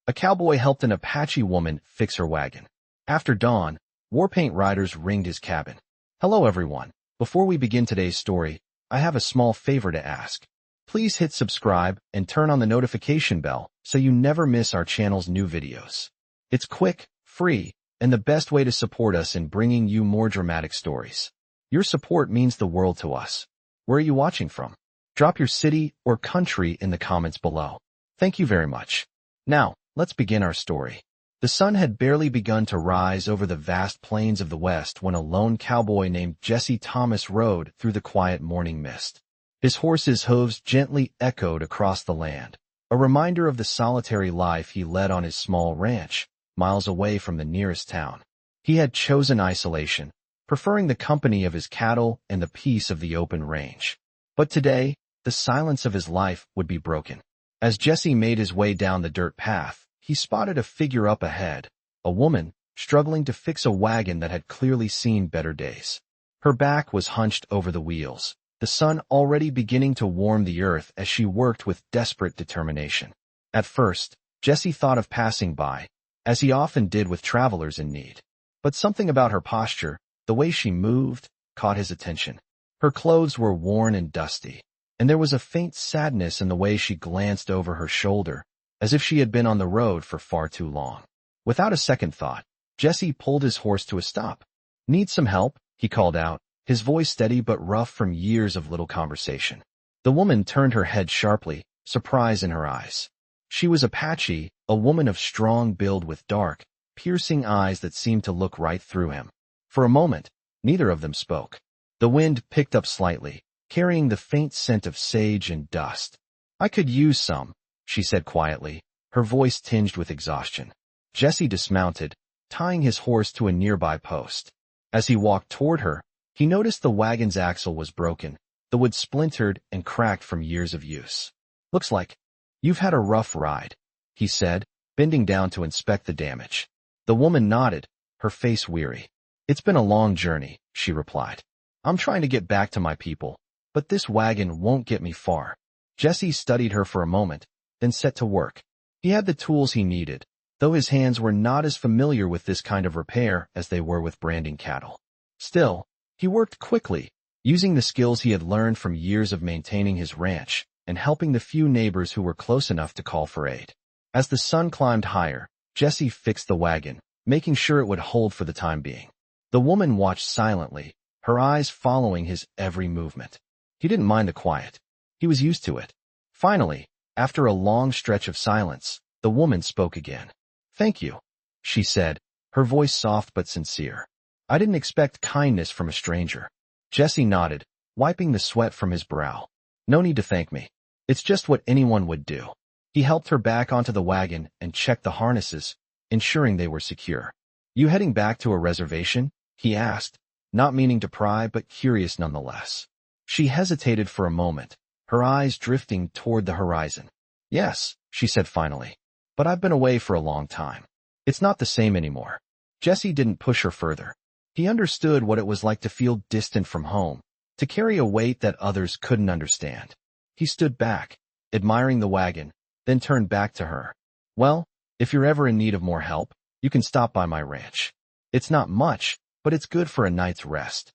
A cowboy helped an Apache woman fix her wagon. After dawn, Warpaint riders ringed his cabin. Hello everyone. Before we begin today's story, I have a small favor to ask. Please hit subscribe and turn on the notification bell so you never miss our channel's new videos. It's quick, free, and the best way to support us in bringing you more dramatic stories. Your support means the world to us. Where are you watching from? Drop your city or country in the comments below. Thank you very much. Now, let's begin our story. The sun had barely begun to rise over the vast plains of the West when a lone cowboy named Jesse Thomas rode through the quiet morning mist. His horse's hooves gently echoed across the land, a reminder of the solitary life he led on his small ranch, miles away from the nearest town. He had chosen isolation, preferring the company of his cattle and the peace of the open range. But today, the silence of his life would be broken. As Jesse made his way down the dirt path, he spotted a figure up ahead, a woman struggling to fix a wagon that had clearly seen better days. Her back was hunched over the wheels, the sun already beginning to warm the earth as she worked with desperate determination. At first, Jesse thought of passing by, as he often did with travelers in need. But something about her posture, the way she moved, caught his attention. Her clothes were worn and dusty, and there was a faint sadness in the way she glanced over her shoulder, as if she had been on the road for far too long. Without a second thought, Jesse pulled his horse to a stop. "Need some help?" he called out, his voice steady but rough from years of little conversation. The woman turned her head sharply, surprise in her eyes. She was Apache, a woman of strong build with dark, piercing eyes that seemed to look right through him. For a moment, neither of them spoke. The wind picked up slightly, carrying the faint scent of sage and dust. "I could use some," she said quietly, her voice tinged with exhaustion. Jesse dismounted, tying his horse to a nearby post. As he walked toward her, he noticed the wagon's axle was broken, the wood splintered and cracked from years of use. "Looks like you've had a rough ride," he said, bending down to inspect the damage. The woman nodded, her face weary. "It's been a long journey," she replied. "I'm trying to get back to my people, but this wagon won't get me far." Jesse studied her for a moment, then set to work. He had the tools he needed, though his hands were not as familiar with this kind of repair as they were with branding cattle. Still, he worked quickly, using the skills he had learned from years of maintaining his ranch and helping the few neighbors who were close enough to call for aid. As the sun climbed higher, Jesse fixed the wagon, making sure it would hold for the time being. The woman watched silently, her eyes following his every movement. He didn't mind the quiet. He was used to it. Finally, after a long stretch of silence, the woman spoke again. "Thank you," she said, her voice soft but sincere. "I didn't expect kindness from a stranger." Jesse nodded, wiping the sweat from his brow. "No need to thank me. It's just what anyone would do." He helped her back onto the wagon and checked the harnesses, ensuring they were secure. "You heading back to a reservation?" he asked, not meaning to pry but curious nonetheless. She hesitated for a moment, her eyes drifting toward the horizon. "Yes," she said finally, "but I've been away for a long time. It's not the same anymore." Jesse didn't push her further. He understood what it was like to feel distant from home, to carry a weight that others couldn't understand. He stood back, admiring the wagon, then turned back to her. "Well, if you're ever in need of more help, you can stop by my ranch. It's not much, but it's good for a night's rest."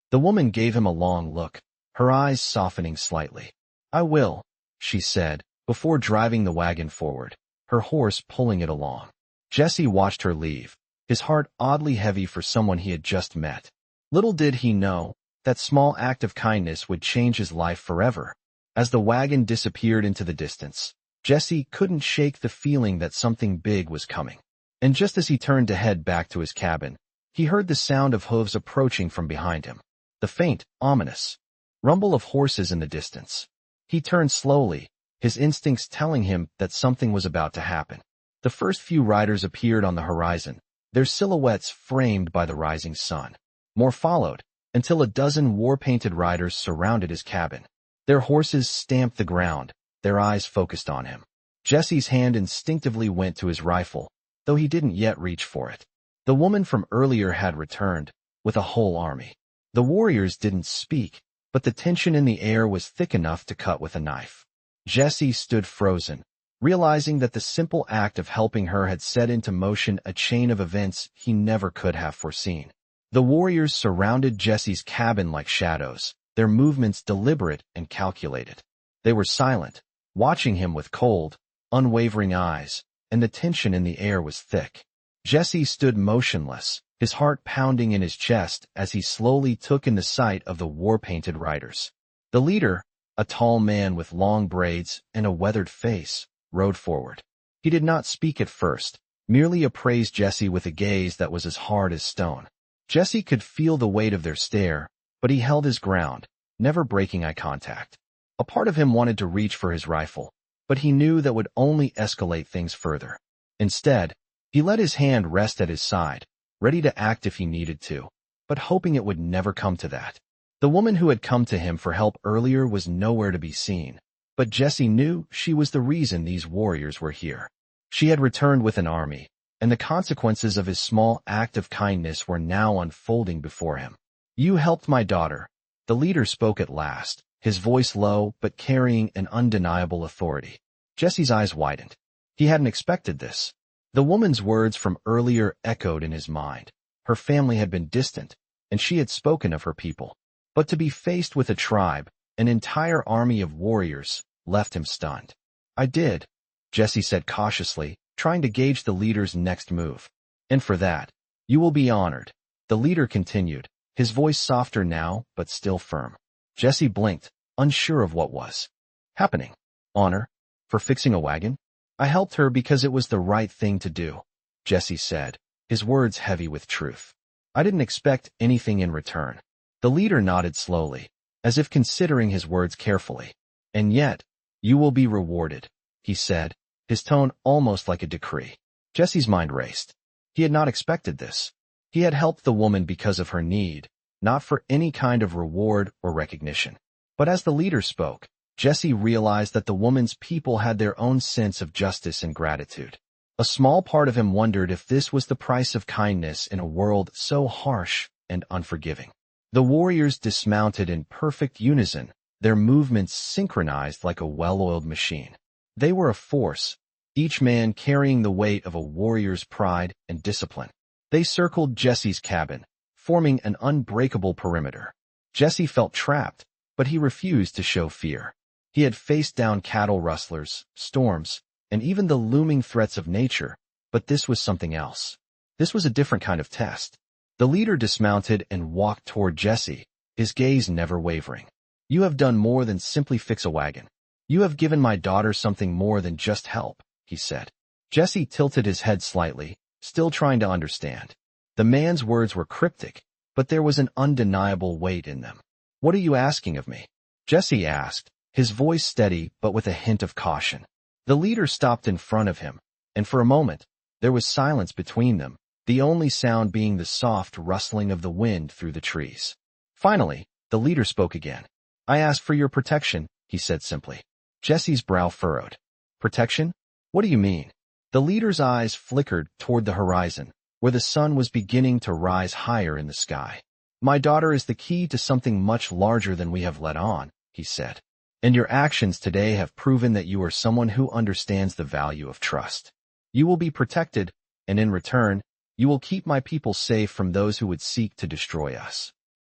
The woman gave him a long look, her eyes softening slightly. "I will," she said, before driving the wagon forward, her horse pulling it along. Jesse watched her leave, his heart oddly heavy for someone he had just met. Little did he know, that small act of kindness would change his life forever. As the wagon disappeared into the distance, Jesse couldn't shake the feeling that something big was coming. And just as he turned to head back to his cabin, he heard the sound of hooves approaching from behind him, the faint, ominous rumble of horses in the distance. He turned slowly, his instincts telling him that something was about to happen. The first few riders appeared on the horizon, their silhouettes framed by the rising sun. More followed, until a dozen war-painted riders surrounded his cabin. Their horses stamped the ground, their eyes focused on him. Jesse's hand instinctively went to his rifle, though he didn't yet reach for it. The woman from earlier had returned, with a whole army. The warriors didn't speak, but the tension in the air was thick enough to cut with a knife. Jesse stood frozen, realizing that the simple act of helping her had set into motion a chain of events he never could have foreseen. The warriors surrounded Jesse's cabin like shadows, their movements deliberate and calculated. They were silent, watching him with cold, unwavering eyes, and the tension in the air was thick. Jesse stood motionless, his heart pounding in his chest as he slowly took in the sight of the war-painted riders. The leader, a tall man with long braids and a weathered face, rode forward. He did not speak at first, merely appraised Jesse with a gaze that was as hard as stone. Jesse could feel the weight of their stare, but he held his ground, never breaking eye contact. A part of him wanted to reach for his rifle, but he knew that would only escalate things further. Instead, he let his hand rest at his side, ready to act if he needed to, but hoping it would never come to that. The woman who had come to him for help earlier was nowhere to be seen, but Jesse knew she was the reason these warriors were here. She had returned with an army, and the consequences of his small act of kindness were now unfolding before him. "You helped my daughter," the leader spoke at last, his voice low but carrying an undeniable authority. Jesse's eyes widened. He hadn't expected this. The woman's words from earlier echoed in his mind. Her family had been distant, and she had spoken of her people. But to be faced with a tribe, an entire army of warriors, left him stunned. "I did," Jesse said cautiously, trying to gauge the leader's next move. "And for that, you will be honored," the leader continued, his voice softer now but still firm. Jesse blinked, unsure of what was happening. "Honor? For fixing a wagon?" "I helped her because it was the right thing to do," Jesse said, his words heavy with truth. "I didn't expect anything in return." The leader nodded slowly, as if considering his words carefully. "And yet, you will be rewarded," he said, his tone almost like a decree. Jesse's mind raced. He had not expected this. He had helped the woman because of her need, not for any kind of reward or recognition. But as the leader spoke, Jesse realized that the woman's people had their own sense of justice and gratitude. A small part of him wondered if this was the price of kindness in a world so harsh and unforgiving. The warriors dismounted in perfect unison, their movements synchronized like a well-oiled machine. They were a force, each man carrying the weight of a warrior's pride and discipline. They circled Jesse's cabin, forming an unbreakable perimeter. Jesse felt trapped, but he refused to show fear. He had faced down cattle rustlers, storms, and even the looming threats of nature, but this was something else. This was a different kind of test. The leader dismounted and walked toward Jesse, his gaze never wavering. "You have done more than simply fix a wagon. You have given my daughter something more than just help," he said. Jesse tilted his head slightly, still trying to understand. The man's words were cryptic, but there was an undeniable weight in them. "What are you asking of me?" Jesse asked, his voice steady but with a hint of caution. The leader stopped in front of him, and for a moment, there was silence between them, the only sound being the soft rustling of the wind through the trees. Finally, the leader spoke again. "I ask for your protection," he said simply. Jesse's brow furrowed. "Protection? What do you mean?" The leader's eyes flickered toward the horizon, where the sun was beginning to rise higher in the sky. "My daughter is the key to something much larger than we have let on," he said. "And your actions today have proven that you are someone who understands the value of trust. You will be protected, and in return, you will keep my people safe from those who would seek to destroy us."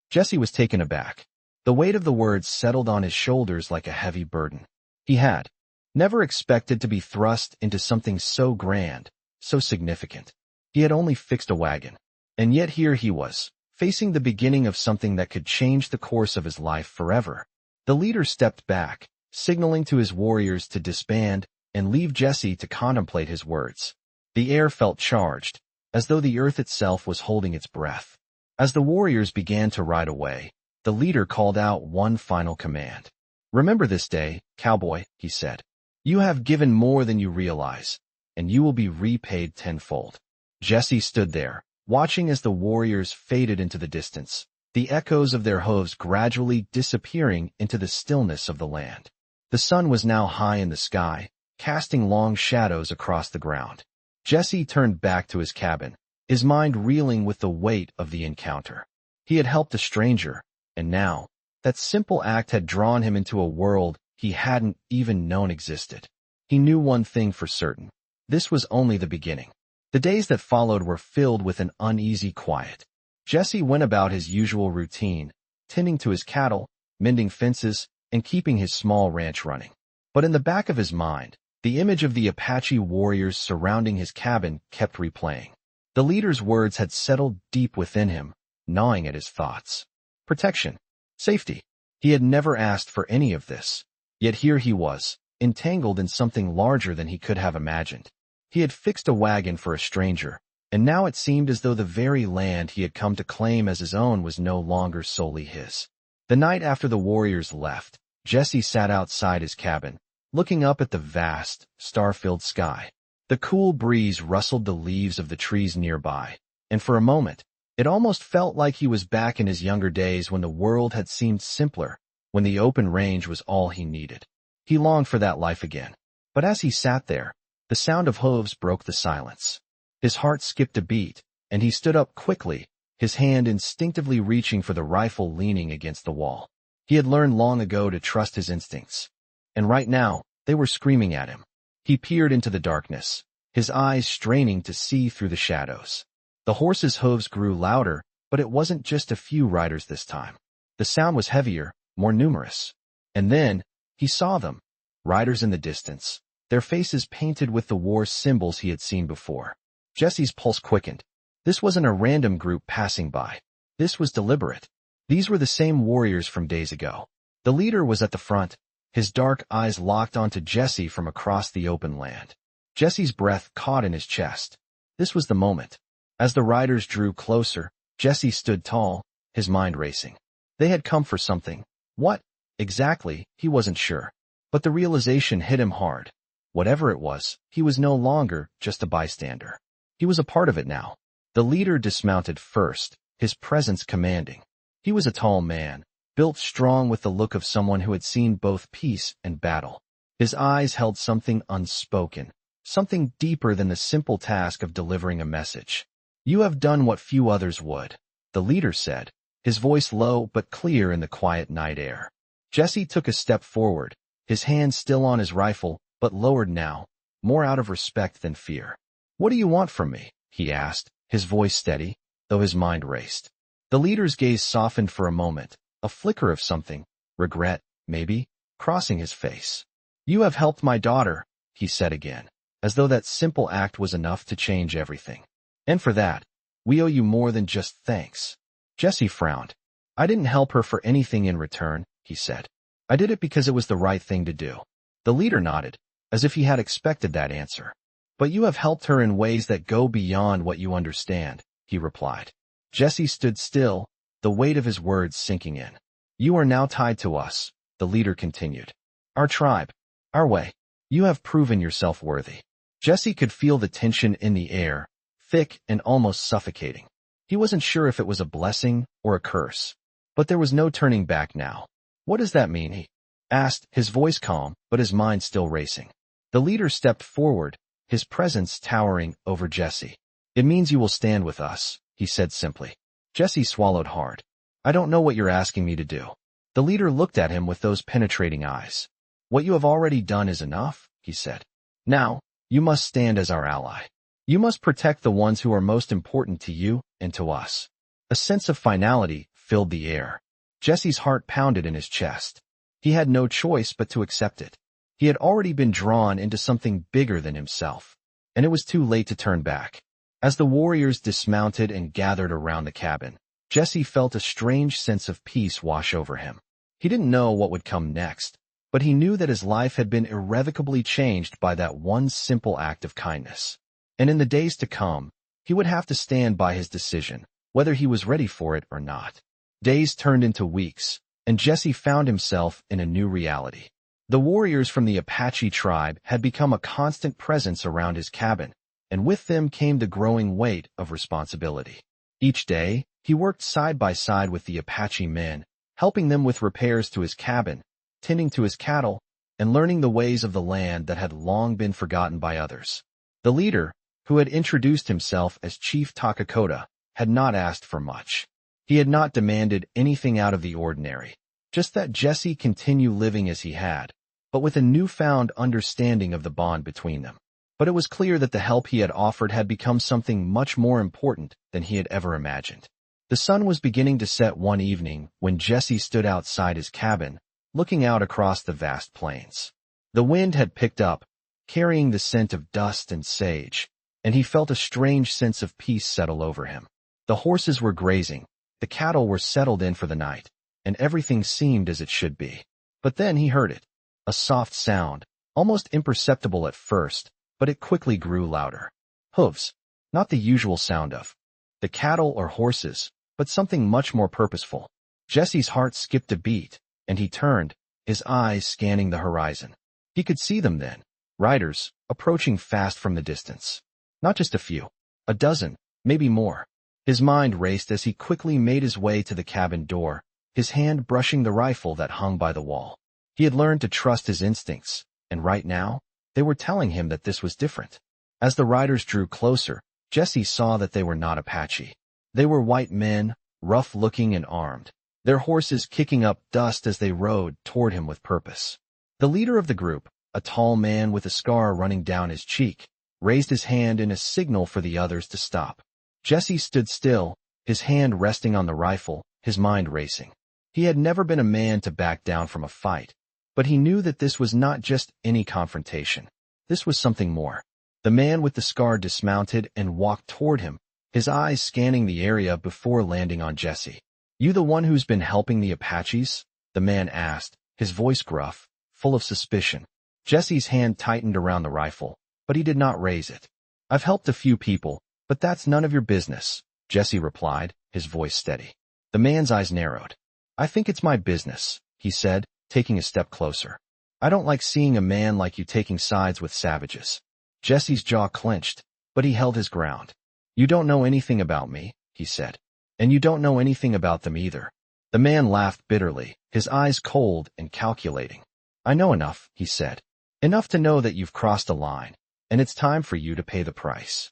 Jesse was taken aback. The weight of the words settled on his shoulders like a heavy burden. He had never expected to be thrust into something so grand, so significant. He had only fixed a wagon, and yet here he was, facing the beginning of something that could change the course of his life forever. The leader stepped back, signaling to his warriors to disband and leave Jesse to contemplate his words. The air felt charged, as though the earth itself was holding its breath. As the warriors began to ride away, the leader called out one final command. "Remember this day, Cowboy," he said. "You have given more than you realize, and you will be repaid tenfold." Jesse stood there, watching as the warriors faded into the distance, the echoes of their hooves gradually disappearing into the stillness of the land. The sun was now high in the sky, casting long shadows across the ground. Jesse turned back to his cabin, his mind reeling with the weight of the encounter. He had helped a stranger, and now, that simple act had drawn him into a world he hadn't even known existed. he knew one thing for certain. This was only the beginning. The days that followed were filled with an uneasy quiet. Jesse went about his usual routine, tending to his cattle, mending fences, and keeping his small ranch running. But in the back of his mind, the image of the Apache warriors surrounding his cabin kept replaying. The leader's words had settled deep within him, gnawing at his thoughts. Protection. Safety. He had never asked for any of this. Yet here he was, entangled in something larger than he could have imagined. He had fixed a wagon for a stranger, and now it seemed as though the very land he had come to claim as his own was no longer solely his. The night after the warriors left, Jesse sat outside his cabin, looking up at the vast, star-filled sky. The cool breeze rustled the leaves of the trees nearby, and for a moment, it almost felt like he was back in his younger days when the world had seemed simpler, when the open range was all he needed. He longed for that life again. But as he sat there, the sound of hooves broke the silence. His heart skipped a beat, and he stood up quickly, his hand instinctively reaching for the rifle leaning against the wall. He had learned long ago to trust his instincts. And right now, they were screaming at him. He peered into the darkness, his eyes straining to see through the shadows. The horse's hooves grew louder, but it wasn't just a few riders this time. The sound was heavier, more numerous. And then, he saw them, riders in the distance, their faces painted with the war symbols he had seen before. Jesse's pulse quickened. This wasn't a random group passing by. This was deliberate. These were the same warriors from days ago. The leader was at the front, his dark eyes locked onto Jesse from across the open land. Jesse's breath caught in his chest. This was the moment. As the riders drew closer, Jesse stood tall, his mind racing. They had come for something. What? Exactly, he wasn't sure. But the realization hit him hard. Whatever it was, he was no longer just a bystander. He was a part of it now. The leader dismounted first, his presence commanding. He was a tall man, built strong with the look of someone who had seen both peace and battle. His eyes held something unspoken, something deeper than the simple task of delivering a message. "You have done what few others would," the leader said, his voice low but clear in the quiet night air. Jesse took a step forward, his hand still on his rifle, but lowered now, more out of respect than fear. "What do you want from me?" he asked, his voice steady, though his mind raced. The leader's gaze softened for a moment, a flicker of something, regret, maybe, crossing his face. "You have helped my daughter," he said again, as though that simple act was enough to change everything. "And for that, we owe you more than just thanks." Jesse frowned. "I didn't help her for anything in return," he said. "I did it because it was the right thing to do." The leader nodded, as if he had expected that answer. "But you have helped her in ways that go beyond what you understand," he replied. Jesse stood still, the weight of his words sinking in. "You are now tied to us," the leader continued. "Our tribe, our way. You have proven yourself worthy." Jesse could feel the tension in the air, thick and almost suffocating. He wasn't sure if it was a blessing or a curse. But there was no turning back now. "What does that mean?" he asked, his voice calm, but his mind still racing. The leader stepped forward, his presence towering over Jesse. "It means you will stand with us," he said simply. Jesse swallowed hard. "I don't know what you're asking me to do." The leader looked at him with those penetrating eyes. "What you have already done is enough," he said. "Now, you must stand as our ally. You must protect the ones who are most important to you and to us." A sense of finality filled the air. Jesse's heart pounded in his chest. He had no choice but to accept it. He had already been drawn into something bigger than himself, and it was too late to turn back. As the warriors dismounted and gathered around the cabin, Jesse felt a strange sense of peace wash over him. He didn't know what would come next, but he knew that his life had been irrevocably changed by that one simple act of kindness. And in the days to come, he would have to stand by his decision, whether he was ready for it or not. Days turned into weeks, and Jesse found himself in a new reality. The warriors from the Apache tribe had become a constant presence around his cabin, and with them came the growing weight of responsibility. Each day, he worked side by side with the Apache men, helping them with repairs to his cabin, tending to his cattle, and learning the ways of the land that had long been forgotten by others. The leader, who had introduced himself as Chief Takakota, had not asked for much. He had not demanded anything out of the ordinary, just that Jesse continue living as he had, but with a newfound understanding of the bond between them. But it was clear that the help he had offered had become something much more important than he had ever imagined. The sun was beginning to set one evening when Jesse stood outside his cabin, looking out across the vast plains. The wind had picked up, carrying the scent of dust and sage, and he felt a strange sense of peace settle over him. The horses were grazing, the cattle were settled in for the night, and everything seemed as it should be. But then he heard it, a soft sound, almost imperceptible at first, but it quickly grew louder. Hooves, not the usual sound of the cattle or horses, but something much more purposeful. Jesse's heart skipped a beat, and he turned, his eyes scanning the horizon. He could see them then, riders, approaching fast from the distance. Not just a few, a dozen, maybe more. His mind raced as he quickly made his way to the cabin door, his hand brushing the rifle that hung by the wall. He had learned to trust his instincts, and right now, they were telling him that this was different. As the riders drew closer, Jesse saw that they were not Apache. They were white men, rough-looking and armed, their horses kicking up dust as they rode toward him with purpose. The leader of the group, a tall man with a scar running down his cheek, raised his hand in a signal for the others to stop. Jesse stood still, his hand resting on the rifle, his mind racing. He had never been a man to back down from a fight, but he knew that this was not just any confrontation. This was something more. The man with the scar dismounted and walked toward him, his eyes scanning the area before landing on Jesse. "You the one who's been helping the Apaches?" the man asked, his voice gruff, full of suspicion. Jesse's hand tightened around the rifle, but he did not raise it. "I've helped a few people, but that's none of your business," Jesse replied, his voice steady. The man's eyes narrowed. "I think it's my business," he said, taking a step closer. "I don't like seeing a man like you taking sides with savages." Jesse's jaw clenched, but he held his ground. "You don't know anything about me," he said. "And you don't know anything about them either." The man laughed bitterly, his eyes cold and calculating. "I know enough," he said. "Enough to know that you've crossed a line, and it's time for you to pay the price."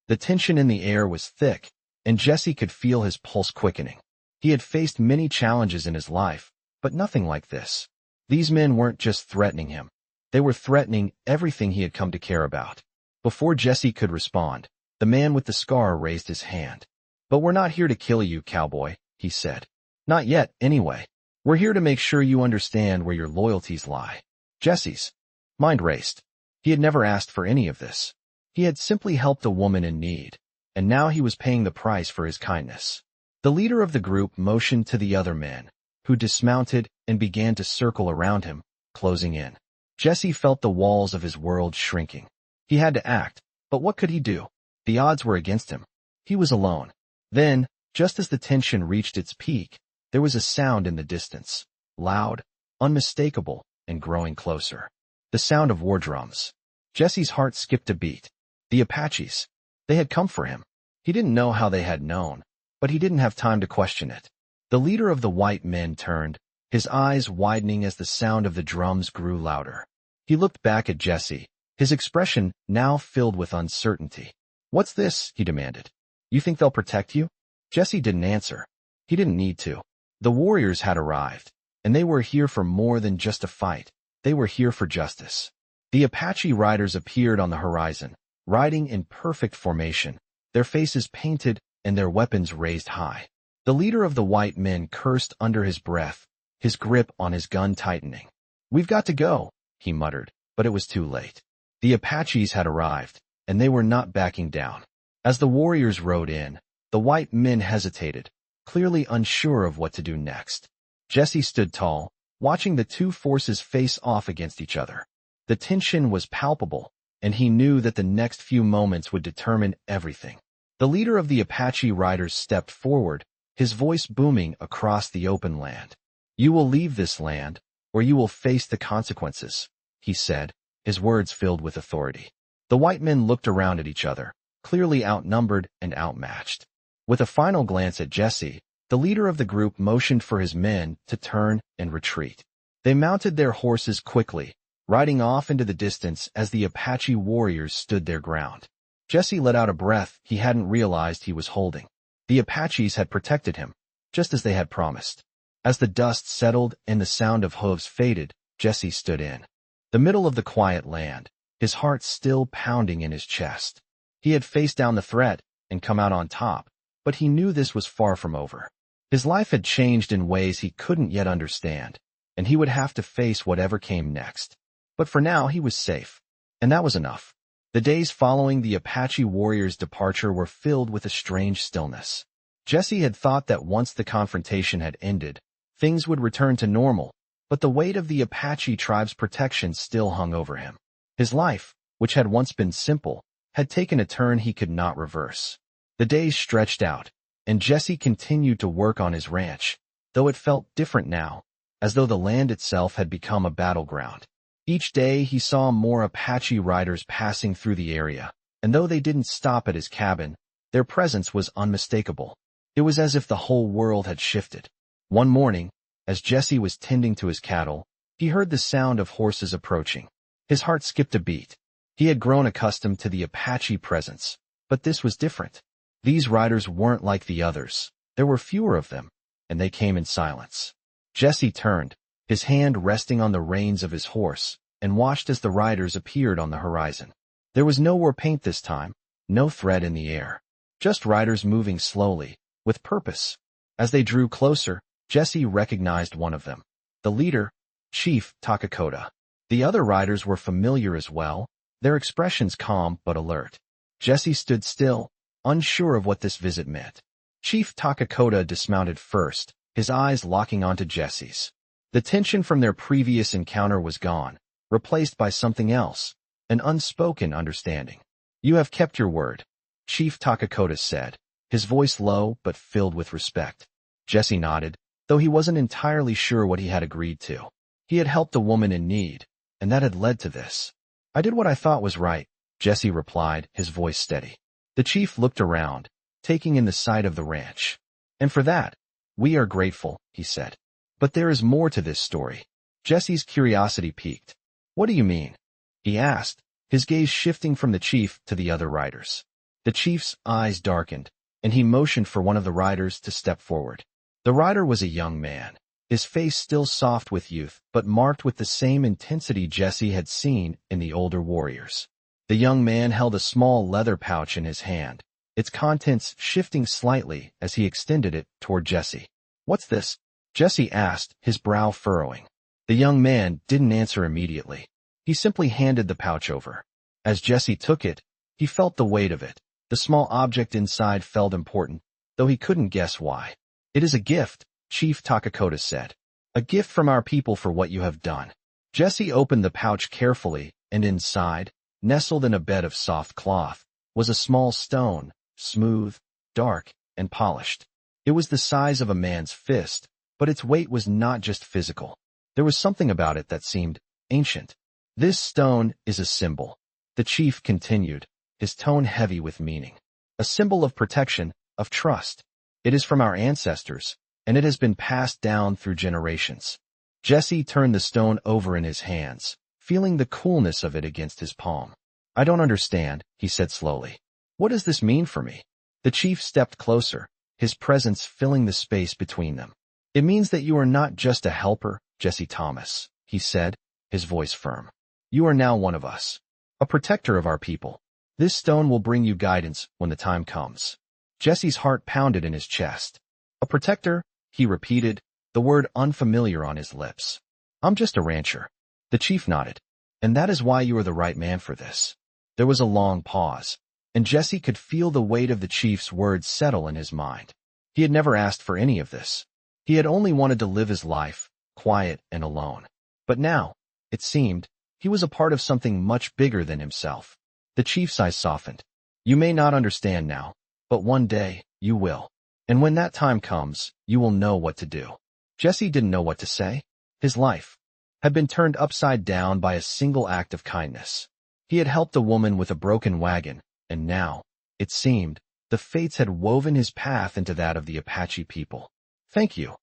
The tension in the air was thick, and Jesse could feel his pulse quickening. He had faced many challenges in his life, but nothing like this. These men weren't just threatening him. They were threatening everything he had come to care about. Before Jesse could respond, the man with the scar raised his hand. "But we're not here to kill you, cowboy," he said. "Not yet, anyway. We're here to make sure you understand where your loyalties lie." Jesse's mind raced. He had never asked for any of this. He had simply helped a woman in need, and now he was paying the price for his kindness. The leader of the group motioned to the other men, who dismounted and began to circle around him, closing in. Jesse felt the walls of his world shrinking. He had to act, but what could he do? The odds were against him. He was alone. Then, just as the tension reached its peak, there was a sound in the distance, loud, unmistakable, and growing closer. The sound of war drums. Jesse's heart skipped a beat. The Apaches. They had come for him. He didn't know how they had known, but he didn't have time to question it. The leader of the white men turned, his eyes widening as the sound of the drums grew louder. He looked back at Jesse, his expression now filled with uncertainty. "What's this?" he demanded. "You think they'll protect you?" Jesse didn't answer. He didn't need to. The warriors had arrived, and they were here for more than just a fight. They were here for justice. The Apache riders appeared on the horizon, riding in perfect formation, their faces painted and their weapons raised high. The leader of the white men cursed under his breath, his grip on his gun tightening. "We've got to go," he muttered, but it was too late. The Apaches had arrived, and they were not backing down. As the warriors rode in, the white men hesitated, clearly unsure of what to do next. Jesse stood tall, watching the two forces face off against each other. The tension was palpable, and he knew that the next few moments would determine everything. The leader of the Apache riders stepped forward, his voice booming across the open land. "You will leave this land, or you will face the consequences," he said, his words filled with authority. The white men looked around at each other, clearly outnumbered and outmatched. With a final glance at Jesse, the leader of the group motioned for his men to turn and retreat. They mounted their horses quickly, riding off into the distance as the Apache warriors stood their ground. Jesse let out a breath he hadn't realized he was holding. The Apaches had protected him, just as they had promised. As the dust settled and the sound of hooves faded, Jesse stood in. the middle of the quiet land, his heart still pounding in his chest. He had faced down the threat and come out on top, but he knew this was far from over. His life had changed in ways he couldn't yet understand, and he would have to face whatever came next. But for now, he was safe, and that was enough. The days following the Apache warriors' departure were filled with a strange stillness. Jesse had thought that once the confrontation had ended, things would return to normal, but the weight of the Apache tribe's protection still hung over him. His life, which had once been simple, had taken a turn he could not reverse. The days stretched out, and Jesse continued to work on his ranch, though it felt different now, as though the land itself had become a battleground. Each day he saw more Apache riders passing through the area, and though they didn't stop at his cabin, their presence was unmistakable. It was as if the whole world had shifted. One morning, as Jesse was tending to his cattle, he heard the sound of horses approaching. His heart skipped a beat. He had grown accustomed to the Apache presence, but this was different. These riders weren't like the others. There were fewer of them, and they came in silence. Jesse turned, his hand resting on the reins of his horse, and watched as the riders appeared on the horizon. There was no war paint this time, no threat in the air. Just riders moving slowly, with purpose. As they drew closer, Jesse recognized one of them. The leader, Chief Takakota. The other riders were familiar as well, their expressions calm but alert. Jesse stood still, unsure of what this visit meant. Chief Takakota dismounted first, his eyes locking onto Jesse's. The tension from their previous encounter was gone, replaced by something else, an unspoken understanding. "You have kept your word," Chief Takakota said, his voice low but filled with respect. Jesse nodded, though he wasn't entirely sure what he had agreed to. He had helped a woman in need, and that had led to this. "I did what I thought was right," Jesse replied, his voice steady. The chief looked around, taking in the sight of the ranch. "And for that, we are grateful," he said. "But there is more to this story." Jesse's curiosity piqued. "What do you mean?" he asked, his gaze shifting from the chief to the other riders. The chief's eyes darkened, and he motioned for one of the riders to step forward. The rider was a young man, his face still soft with youth, but marked with the same intensity Jesse had seen in the older warriors. The young man held a small leather pouch in his hand, its contents shifting slightly as he extended it toward Jesse. "What's this?" Jesse asked, his brow furrowing. The young man didn't answer immediately. He simply handed the pouch over. As Jesse took it, he felt the weight of it. The small object inside felt important, though he couldn't guess why. "It is a gift," Chief Takakota said. "A gift from our people for what you have done." Jesse opened the pouch carefully, and inside, nestled in a bed of soft cloth, was a small stone, smooth, dark, and polished. It was the size of a man's fist, but its weight was not just physical. There was something about it that seemed ancient. "This stone is a symbol," the chief continued, his tone heavy with meaning. "A symbol of protection, of trust. It is from our ancestors, and it has been passed down through generations." Jesse turned the stone over in his hands, feeling the coolness of it against his palm. "I don't understand," he said slowly. "What does this mean for me?" The chief stepped closer, his presence filling the space between them. "It means that you are not just a helper, Jesse Thomas," he said, his voice firm. "You are now one of us, a protector of our people. This stone will bring you guidance when the time comes." Jesse's heart pounded in his chest. "A protector?" he repeated, the word unfamiliar on his lips. "I'm just a rancher." The chief nodded. "And that is why you are the right man for this." There was a long pause, and Jesse could feel the weight of the chief's words settle in his mind. He had never asked for any of this. He had only wanted to live his life, quiet and alone. But now, it seemed, he was a part of something much bigger than himself. The chief's eyes softened. "You may not understand now, but one day, you will. And when that time comes, you will know what to do." Jesse didn't know what to say. His life had been turned upside down by a single act of kindness. He had helped a woman with a broken wagon, and now, it seemed, the fates had woven his path into that of the Apache people. "Thank you,"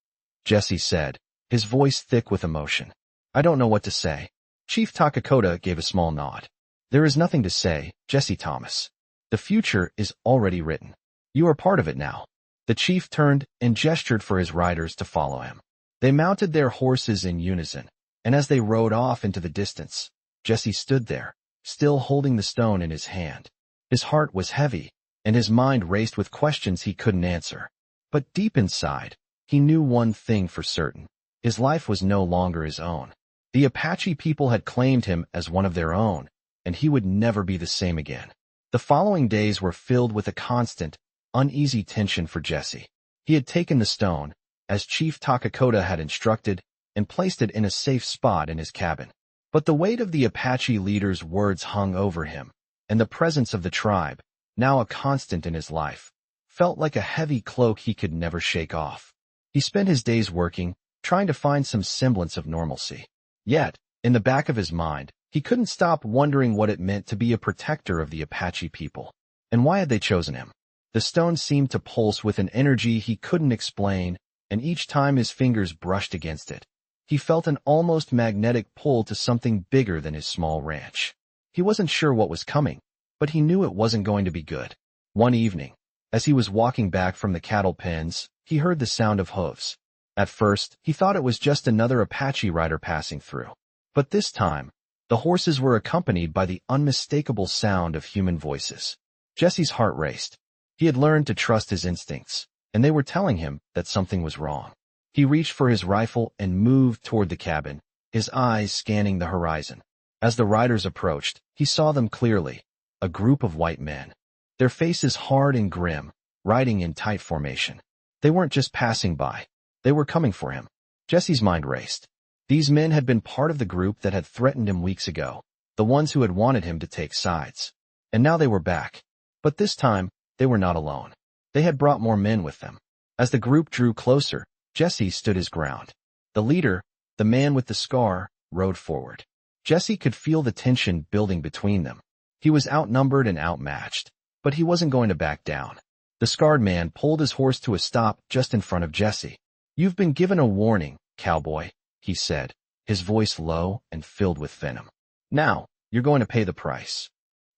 Jesse said, his voice thick with emotion. "I don't know what to say." Chief Takakota gave a small nod. "There is nothing to say, Jesse Thomas. The future is already written. You are part of it now." The chief turned and gestured for his riders to follow him. They mounted their horses in unison, and as they rode off into the distance, Jesse stood there, still holding the stone in his hand. His heart was heavy, and his mind raced with questions he couldn't answer. But deep inside, he knew one thing for certain. His life was no longer his own. The Apache people had claimed him as one of their own, and he would never be the same again. The following days were filled with a constant, uneasy tension for Jesse. He had taken the stone, as Chief Takakota had instructed, and placed it in a safe spot in his cabin. But the weight of the Apache leader's words hung over him, and the presence of the tribe, now a constant in his life, felt like a heavy cloak he could never shake off. He spent his days working, trying to find some semblance of normalcy. Yet, in the back of his mind, he couldn't stop wondering what it meant to be a protector of the Apache people. And why had they chosen him? The stone seemed to pulse with an energy he couldn't explain, and each time his fingers brushed against it, he felt an almost magnetic pull to something bigger than his small ranch. He wasn't sure what was coming, but he knew it wasn't going to be good. One evening, as he was walking back from the cattle pens, he heard the sound of hooves. At first, he thought it was just another Apache rider passing through. But this time, the horses were accompanied by the unmistakable sound of human voices. Jesse's heart raced. He had learned to trust his instincts, and they were telling him that something was wrong. He reached for his rifle and moved toward the cabin, his eyes scanning the horizon. As the riders approached, he saw them clearly, a group of white men. Their faces hard and grim, riding in tight formation. They weren't just passing by. They were coming for him. Jesse's mind raced. These men had been part of the group that had threatened him weeks ago, the ones who had wanted him to take sides. And now they were back. But this time, they were not alone. They had brought more men with them. As the group drew closer, Jesse stood his ground. The leader, the man with the scar, rode forward. Jesse could feel the tension building between them. He was outnumbered and outmatched, but he wasn't going to back down. The scarred man pulled his horse to a stop just in front of Jesse. "You've been given a warning, cowboy," he said, his voice low and filled with venom. "Now, you're going to pay the price."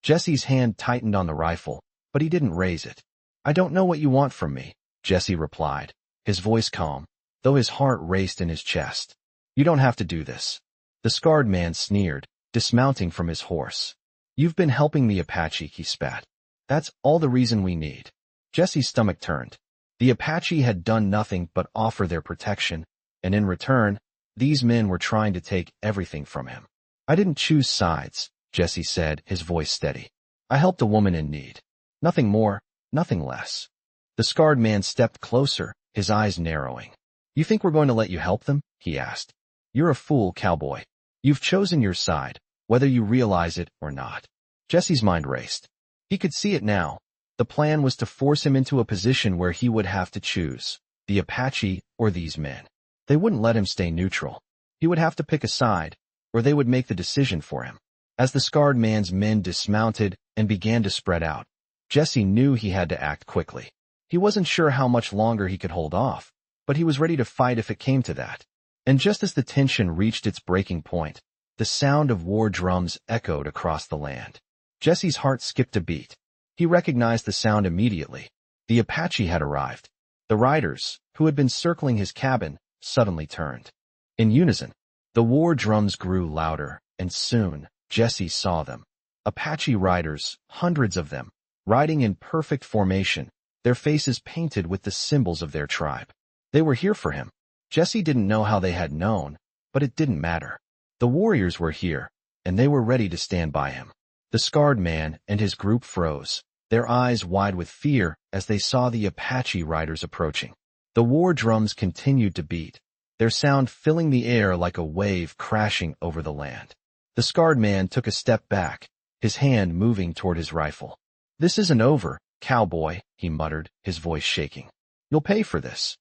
Jesse's hand tightened on the rifle, but he didn't raise it. "I don't know what you want from me," Jesse replied, his voice calm, though his heart raced in his chest. "You don't have to do this." The scarred man sneered, dismounting from his horse. "You've been helping the Apache," he spat. "That's all the reason we need." Jesse's stomach turned. The Apache had done nothing but offer their protection, and in return, these men were trying to take everything from him. "I didn't choose sides," Jesse said, his voice steady. "I helped a woman in need. Nothing more, nothing less." The scarred man stepped closer, his eyes narrowing. "You think we're going to let you help them?" he asked. "You're a fool, cowboy. You've chosen your side, whether you realize it or not." Jesse's mind raced. He could see it now. The plan was to force him into a position where he would have to choose, the Apache or these men. They wouldn't let him stay neutral. He would have to pick a side, or they would make the decision for him. As the scarred man's men dismounted and began to spread out, Jesse knew he had to act quickly. He wasn't sure how much longer he could hold off, but he was ready to fight if it came to that. And just as the tension reached its breaking point, the sound of war drums echoed across the land. Jesse's heart skipped a beat. He recognized the sound immediately. The Apache had arrived. The riders, who had been circling his cabin, suddenly turned. In unison, the war drums grew louder, and soon, Jesse saw them. Apache riders, hundreds of them, riding in perfect formation, their faces painted with the symbols of their tribe. They were here for him. Jesse didn't know how they had known, but it didn't matter. The warriors were here, and they were ready to stand by him. The scarred man and his group froze, their eyes wide with fear as they saw the Apache riders approaching. The war drums continued to beat, their sound filling the air like a wave crashing over the land. The scarred man took a step back, his hand moving toward his rifle. "This isn't over, cowboy," he muttered, his voice shaking. "You'll pay for this."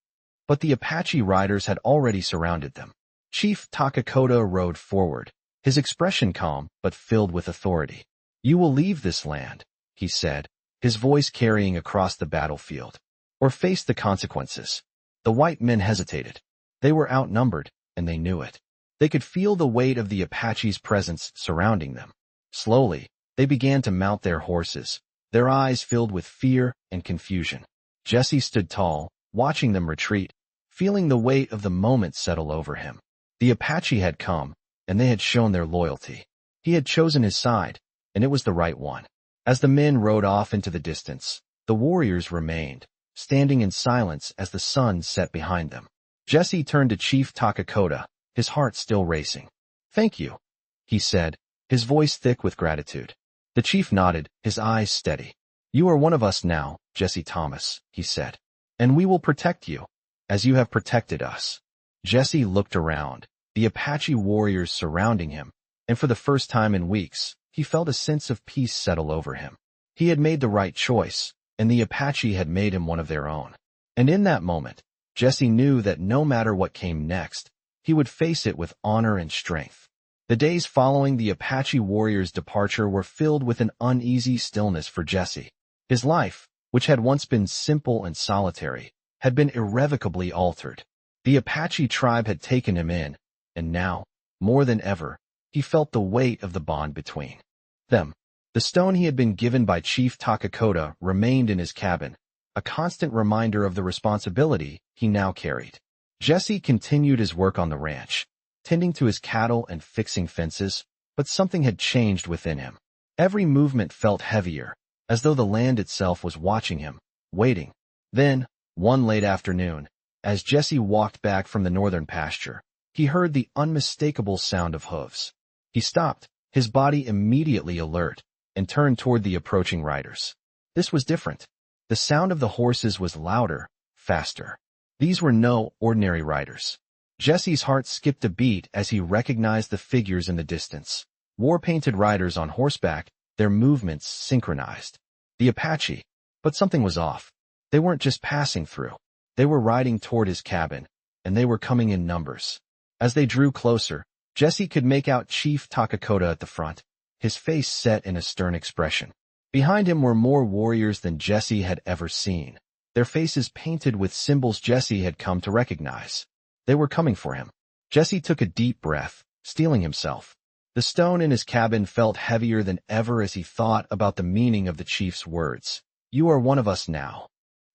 But the Apache riders had already surrounded them. Chief Takakota rode forward, his expression calm but filled with authority. "You will leave this land," he said, his voice carrying across the battlefield, "or face the consequences." The white men hesitated. They were outnumbered, and they knew it. They could feel the weight of the Apache's presence surrounding them. Slowly, they began to mount their horses, their eyes filled with fear and confusion. Jesse stood tall, watching them retreat, feeling the weight of the moment settle over him. The Apache had come, and they had shown their loyalty. He had chosen his side, and it was the right one. As the men rode off into the distance, the warriors remained, standing in silence as the sun set behind them. Jesse turned to Chief Takakota, his heart still racing. "Thank you," he said, his voice thick with gratitude. The chief nodded, his eyes steady. "You are one of us now, Jesse Thomas," he said, "and we will protect you, as you have protected us." Jesse looked around, the Apache warriors surrounding him, and for the first time in weeks, he felt a sense of peace settle over him. He had made the right choice, and the Apache had made him one of their own. And in that moment, Jesse knew that no matter what came next, he would face it with honor and strength. The days following the Apache warriors' departure were filled with an uneasy stillness for Jesse. His life, which had once been simple and solitary, had been irrevocably altered. The Apache tribe had taken him in, and now, more than ever, he felt the weight of the bond between them. The stone he had been given by Chief Takakota remained in his cabin, a constant reminder of the responsibility he now carried. Jesse continued his work on the ranch, tending to his cattle and fixing fences, but something had changed within him. Every movement felt heavier, as though the land itself was watching him, waiting. Then, one late afternoon, as Jesse walked back from the northern pasture, he heard the unmistakable sound of hooves. He stopped, his body immediately alert, and turned toward the approaching riders. This was different. The sound of the horses was louder, faster. These were no ordinary riders. Jesse's heart skipped a beat as he recognized the figures in the distance. War-painted riders on horseback, their movements synchronized. The Apache. But something was off. They weren't just passing through. They were riding toward his cabin, and they were coming in numbers. As they drew closer, Jesse could make out Chief Takakota at the front, his face set in a stern expression. Behind him were more warriors than Jesse had ever seen, their faces painted with symbols Jesse had come to recognize. They were coming for him. Jesse took a deep breath, steeling himself. The stone in his cabin felt heavier than ever as he thought about the meaning of the chief's words. "You are one of us now."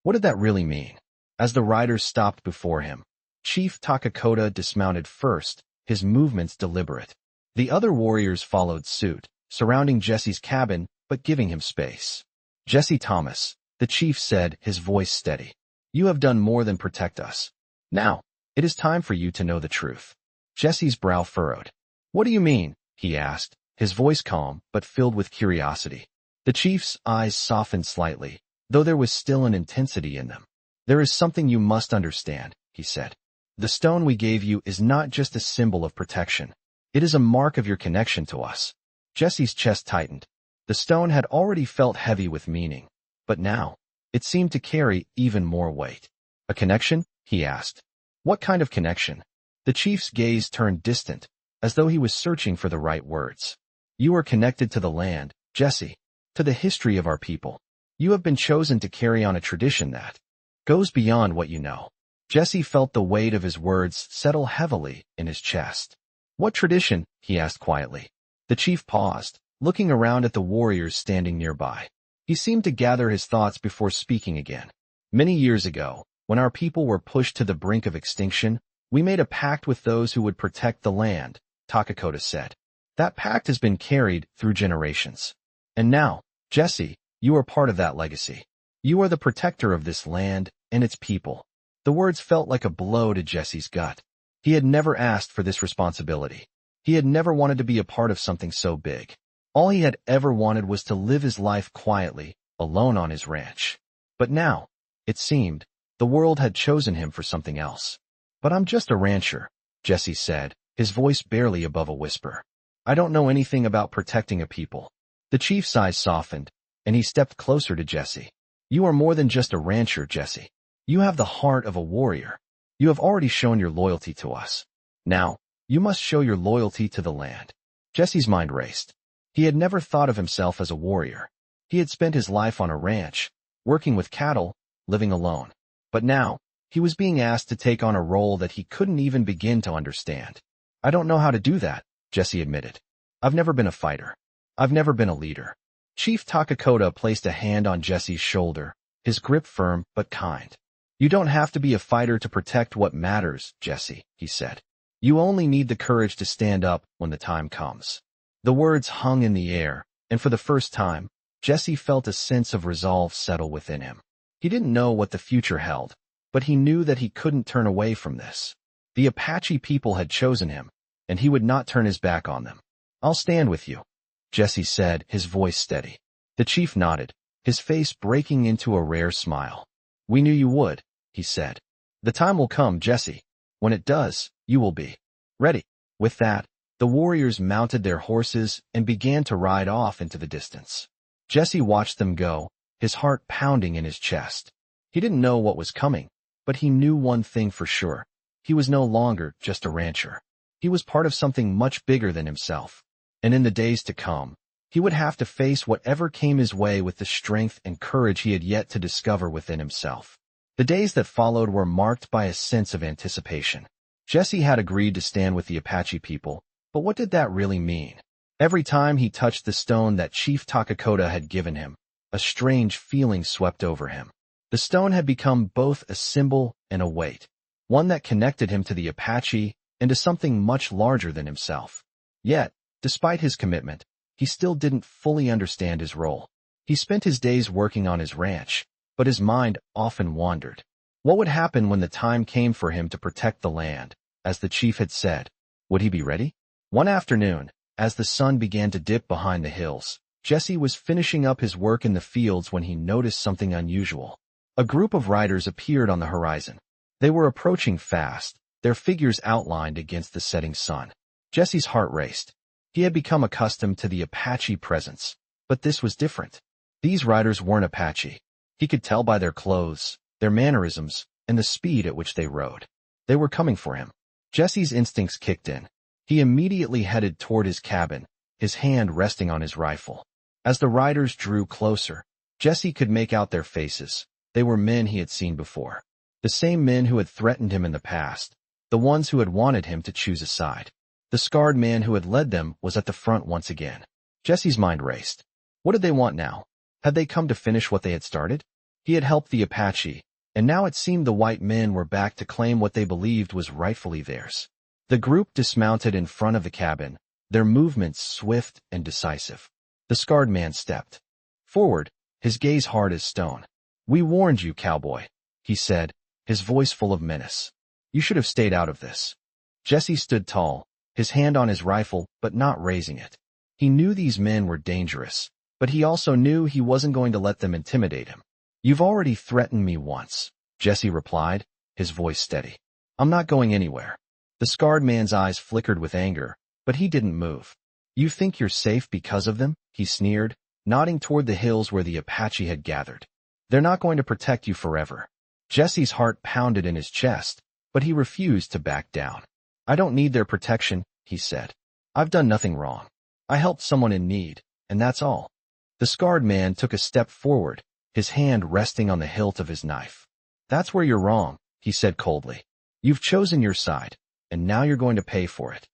What did that really mean? As the riders stopped before him, Chief Takakota dismounted first, his movements deliberate. The other warriors followed suit, surrounding Jesse's cabin but giving him space. "Jesse Thomas," the chief said, his voice steady. "You have done more than protect us. Now, it is time for you to know the truth." Jesse's brow furrowed. "What do you mean?" he asked, his voice calm but filled with curiosity. The chief's eyes softened slightly, though there was still an intensity in them. "There is something you must understand," he said. "The stone we gave you is not just a symbol of protection. It is a mark of your connection to us." Jesse's chest tightened. The stone had already felt heavy with meaning, but now, it seemed to carry even more weight. "A connection?" he asked. "What kind of connection?" The chief's gaze turned distant, as though he was searching for the right words. "You are connected to the land, Jesse, to the history of our people. You have been chosen to carry on a tradition that goes beyond what you know." Jesse felt the weight of his words settle heavily in his chest. "What tradition?" he asked quietly. The chief paused, looking around at the warriors standing nearby. He seemed to gather his thoughts before speaking again. "Many years ago, when our people were pushed to the brink of extinction, we made a pact with those who would protect the land," Takakota said. "That pact has been carried through generations. And now, Jesse, you are part of that legacy. You are the protector of this land and its people." The words felt like a blow to Jesse's gut. He had never asked for this responsibility. He had never wanted to be a part of something so big. All he had ever wanted was to live his life quietly, alone on his ranch. But now, it seemed, the world had chosen him for something else. "But I'm just a rancher," Jesse said, his voice barely above a whisper. "I don't know anything about protecting a people." The chief's eyes softened, and he stepped closer to Jesse. "You are more than just a rancher, Jesse. You have the heart of a warrior. You have already shown your loyalty to us. Now, you must show your loyalty to the land." Jesse's mind raced. He had never thought of himself as a warrior. He had spent his life on a ranch, working with cattle, living alone. But now, he was being asked to take on a role that he couldn't even begin to understand. "I don't know how to do that," Jesse admitted. "I've never been a fighter. I've never been a leader." Chief Takakota placed a hand on Jesse's shoulder, his grip firm but kind. "You don't have to be a fighter to protect what matters, Jesse," he said. "You only need the courage to stand up when the time comes." The words hung in the air, and for the first time, Jesse felt a sense of resolve settle within him. He didn't know what the future held, but he knew that he couldn't turn away from this. The Apache people had chosen him, and he would not turn his back on them. "I'll stand with you," Jesse said, his voice steady. The chief nodded, his face breaking into a rare smile. "We knew you would," he said. "The time will come, Jesse. When it does, you will be ready." With that, the warriors mounted their horses and began to ride off into the distance. Jesse watched them go, his heart pounding in his chest. He didn't know what was coming, but he knew one thing for sure. He was no longer just a rancher. He was part of something much bigger than himself. And in the days to come, he would have to face whatever came his way with the strength and courage he had yet to discover within himself. The days that followed were marked by a sense of anticipation. Jesse had agreed to stand with the Apache people, but what did that really mean? Every time he touched the stone that Chief Takakota had given him, a strange feeling swept over him. The stone had become both a symbol and a weight, one that connected him to the Apache and to something much larger than himself. Yet, despite his commitment, he still didn't fully understand his role. He spent his days working on his ranch, but his mind often wandered. What would happen when the time came for him to protect the land, as the chief had said? Would he be ready? One afternoon, as the sun began to dip behind the hills, Jesse was finishing up his work in the fields when he noticed something unusual. A group of riders appeared on the horizon. They were approaching fast, their figures outlined against the setting sun. Jesse's heart raced. He had become accustomed to the Apache presence, but this was different. These riders weren't Apache. He could tell by their clothes, their mannerisms, and the speed at which they rode. They were coming for him. Jesse's instincts kicked in. He immediately headed toward his cabin, his hand resting on his rifle. As the riders drew closer, Jesse could make out their faces. They were men he had seen before. The same men who had threatened him in the past, the ones who had wanted him to choose a side. The scarred man who had led them was at the front once again. Jesse's mind raced. What did they want now? Had they come to finish what they had started? He had helped the Apache, and now it seemed the white men were back to claim what they believed was rightfully theirs. The group dismounted in front of the cabin, their movements swift and decisive. The scarred man stepped forward, his gaze hard as stone. "We warned you, cowboy," he said, his voice full of menace. "You should have stayed out of this." Jesse stood tall, his hand on his rifle, but not raising it. He knew these men were dangerous, but he also knew he wasn't going to let them intimidate him. "You've already threatened me once," Jesse replied, his voice steady. "I'm not going anywhere." The scarred man's eyes flickered with anger, but he didn't move. "You think you're safe because of them?" he sneered, nodding toward the hills where the Apache had gathered. "They're not going to protect you forever." Jesse's heart pounded in his chest, but he refused to back down. "I don't need their protection," he said. "I've done nothing wrong. I helped someone in need, and that's all." The scarred man took a step forward, his hand resting on the hilt of his knife. "That's where you're wrong," he said coldly. "You've chosen your side, and now you're going to pay for it."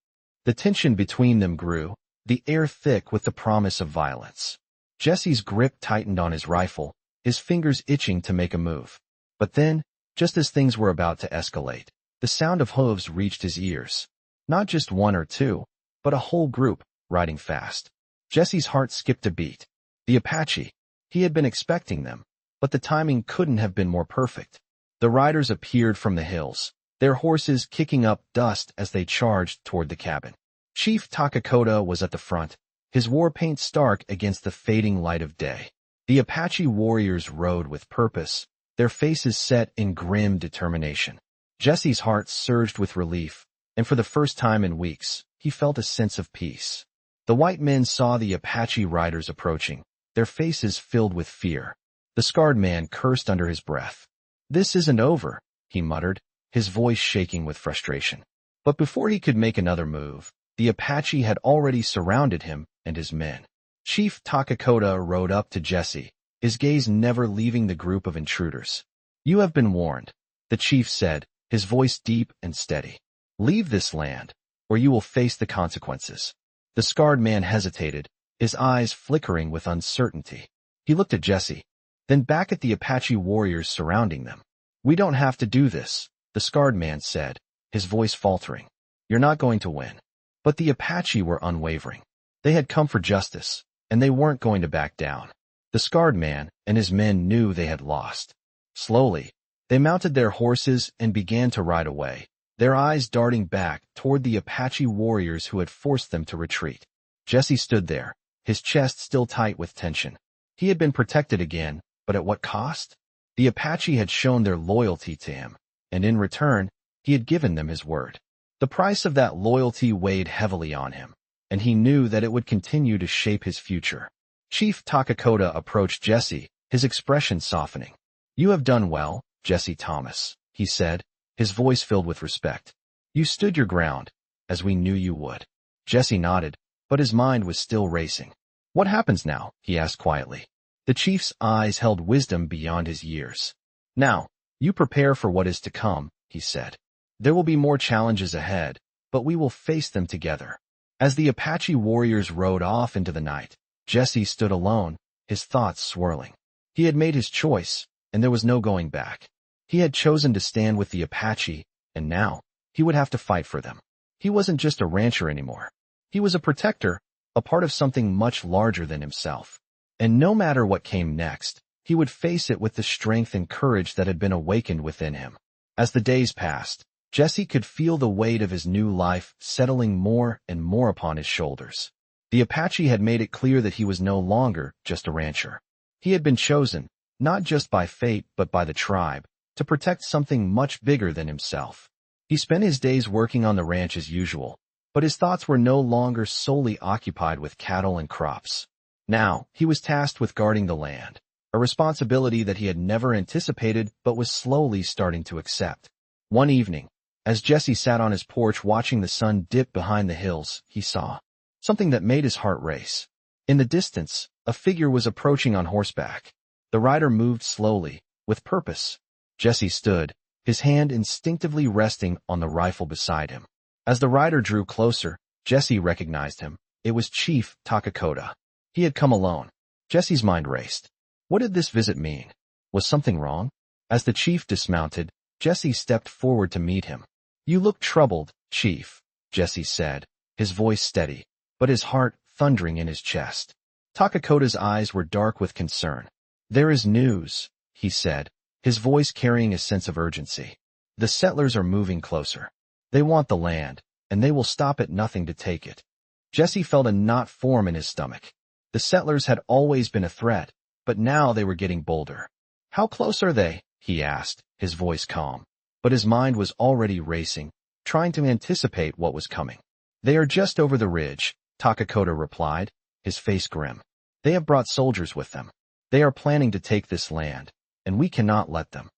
The tension between them grew, the air thick with the promise of violence. Jesse's grip tightened on his rifle, his fingers itching to make a move. But then, just as things were about to escalate, the sound of hooves reached his ears. Not just one or two, but a whole group, riding fast. Jesse's heart skipped a beat. The Apache. He had been expecting them, but the timing couldn't have been more perfect. The riders appeared from the hills, their horses kicking up dust as they charged toward the cabin. Chief Takakota was at the front, his war paint stark against the fading light of day. The Apache warriors rode with purpose, their faces set in grim determination. Jesse's heart surged with relief, and for the first time in weeks, he felt a sense of peace. The white men saw the Apache riders approaching, their faces filled with fear. The scarred man cursed under his breath. "This isn't over," he muttered, his voice shaking with frustration. But before he could make another move, the Apache had already surrounded him and his men. Chief Takakota rode up to Jesse, his gaze never leaving the group of intruders. "You have been warned," the chief said, his voice deep and steady. "Leave this land, or you will face the consequences." The scarred man hesitated, his eyes flickering with uncertainty. He looked at Jesse, then back at the Apache warriors surrounding them. "We don't have to do this," the scarred man said, his voice faltering. "You're not going to win." But the Apache were unwavering. They had come for justice, and they weren't going to back down. The scarred man and his men knew they had lost. Slowly, they mounted their horses and began to ride away, their eyes darting back toward the Apache warriors who had forced them to retreat. Jesse stood there, his chest still tight with tension. He had been protected again, but at what cost? The Apache had shown their loyalty to him, and in return, he had given them his word. The price of that loyalty weighed heavily on him, and he knew that it would continue to shape his future. Chief Takakota approached Jesse, his expression softening. "You have done well, Jesse Thomas," he said, his voice filled with respect. "You stood your ground, as we knew you would." Jesse nodded, but his mind was still racing. "What happens now?" he asked quietly. The chief's eyes held wisdom beyond his years. "Now, you prepare for what is to come," he said. "There will be more challenges ahead, but we will face them together." As the Apache warriors rode off into the night, Jesse stood alone, his thoughts swirling. He had made his choice, and there was no going back. He had chosen to stand with the Apache, and now, he would have to fight for them. He wasn't just a rancher anymore. He was a protector, a part of something much larger than himself. And no matter what came next, he would face it with the strength and courage that had been awakened within him. As the days passed, Jesse could feel the weight of his new life settling more and more upon his shoulders. The Apache had made it clear that he was no longer just a rancher. He had been chosen, not just by fate but by the tribe, to protect something much bigger than himself. He spent his days working on the ranch as usual, but his thoughts were no longer solely occupied with cattle and crops. Now, he was tasked with guarding the land, a responsibility that he had never anticipated but was slowly starting to accept. One evening, as Jesse sat on his porch watching the sun dip behind the hills, he saw something that made his heart race. In the distance, a figure was approaching on horseback. The rider moved slowly, with purpose. Jesse stood, his hand instinctively resting on the rifle beside him. As the rider drew closer, Jesse recognized him. It was Chief Takakota. He had come alone. Jesse's mind raced. What did this visit mean? Was something wrong? As the chief dismounted, Jesse stepped forward to meet him. "You look troubled, Chief," Jesse said, his voice steady, but his heart thundering in his chest. Takakota's eyes were dark with concern. "There is news," he said, his voice carrying a sense of urgency. "The settlers are moving closer. They want the land, and they will stop at nothing to take it." Jesse felt a knot form in his stomach. The settlers had always been a threat, but now they were getting bolder. "How close are they?" he asked, his voice calm. But his mind was already racing, trying to anticipate what was coming. "They are just over the ridge," Takakota replied, his face grim. "They have brought soldiers with them. They are planning to take this land, and we cannot let them."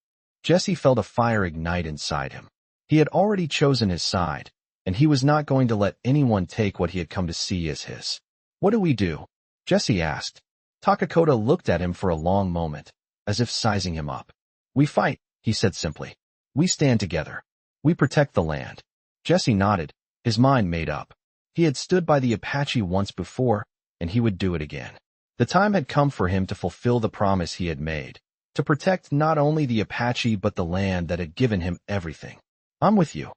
Jesse felt a fire ignite inside him. He had already chosen his side, and he was not going to let anyone take what he had come to see as his. "What do we do?" Jesse asked. Takakota looked at him for a long moment, as if sizing him up. "We fight," he said simply. "We stand together. We protect the land." Jesse nodded, his mind made up. He had stood by the Apache once before, and he would do it again. The time had come for him to fulfill the promise he had made, to protect not only the Apache but the land that had given him everything. "I'm with you,"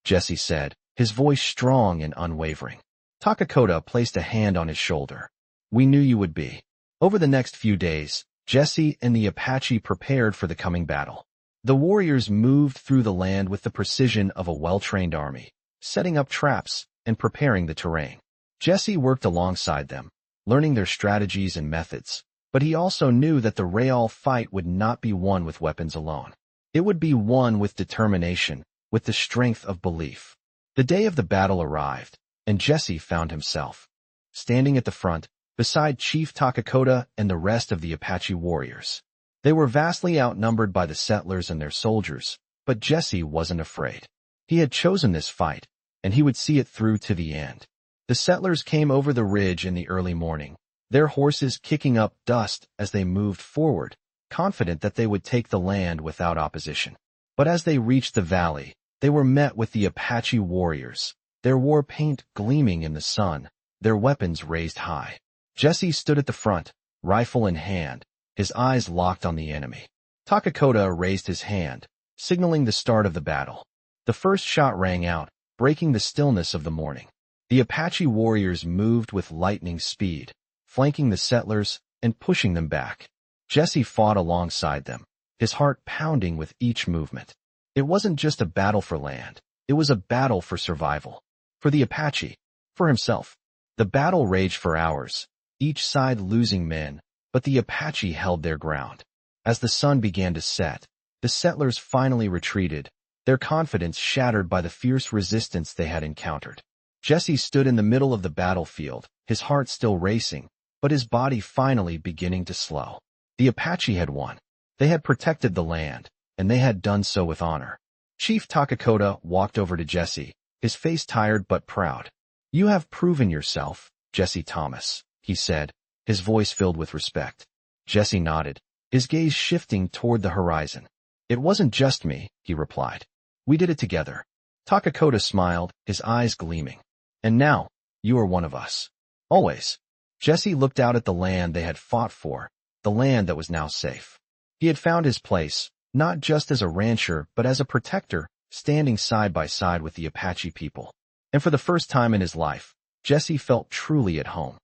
Jesse said, his voice strong and unwavering. Takakota placed a hand on his shoulder. "We knew you would be." Over the next few days, Jesse and the Apache prepared for the coming battle. The warriors moved through the land with the precision of a well-trained army, setting up traps and preparing the terrain. Jesse worked alongside them, learning their strategies and methods, but he also knew that the real fight would not be won with weapons alone. It would be won with determination, with the strength of belief. The day of the battle arrived, and Jesse found himself standing at the front, beside Chief Takakota and the rest of the Apache warriors. They were vastly outnumbered by the settlers and their soldiers, but Jesse wasn't afraid. He had chosen this fight, and he would see it through to the end. The settlers came over the ridge in the early morning, their horses kicking up dust as they moved forward, confident that they would take the land without opposition. But as they reached the valley, they were met with the Apache warriors, their war paint gleaming in the sun, their weapons raised high. Jesse stood at the front, rifle in hand, his eyes locked on the enemy. Takakota raised his hand, signaling the start of the battle. The first shot rang out, breaking the stillness of the morning. The Apache warriors moved with lightning speed, flanking the settlers and pushing them back. Jesse fought alongside them, his heart pounding with each movement. It wasn't just a battle for land, it was a battle for survival. For the Apache, for himself. The battle raged for hours, each side losing men, but the Apache held their ground. As the sun began to set, the settlers finally retreated, their confidence shattered by the fierce resistance they had encountered. Jesse stood in the middle of the battlefield, his heart still racing, but his body finally beginning to slow. The Apache had won. They had protected the land, and they had done so with honor. Chief Takakota walked over to Jesse, his face tired but proud. "You have proven yourself, Jesse Thomas," he said, his voice filled with respect. Jesse nodded, his gaze shifting toward the horizon. "It wasn't just me," he replied. "We did it together." Takakota smiled, his eyes gleaming. "And now, you are one of us. Always." Jesse looked out at the land they had fought for, the land that was now safe. He had found his place, not just as a rancher but as a protector, standing side by side with the Apache people. And for the first time in his life, Jesse felt truly at home.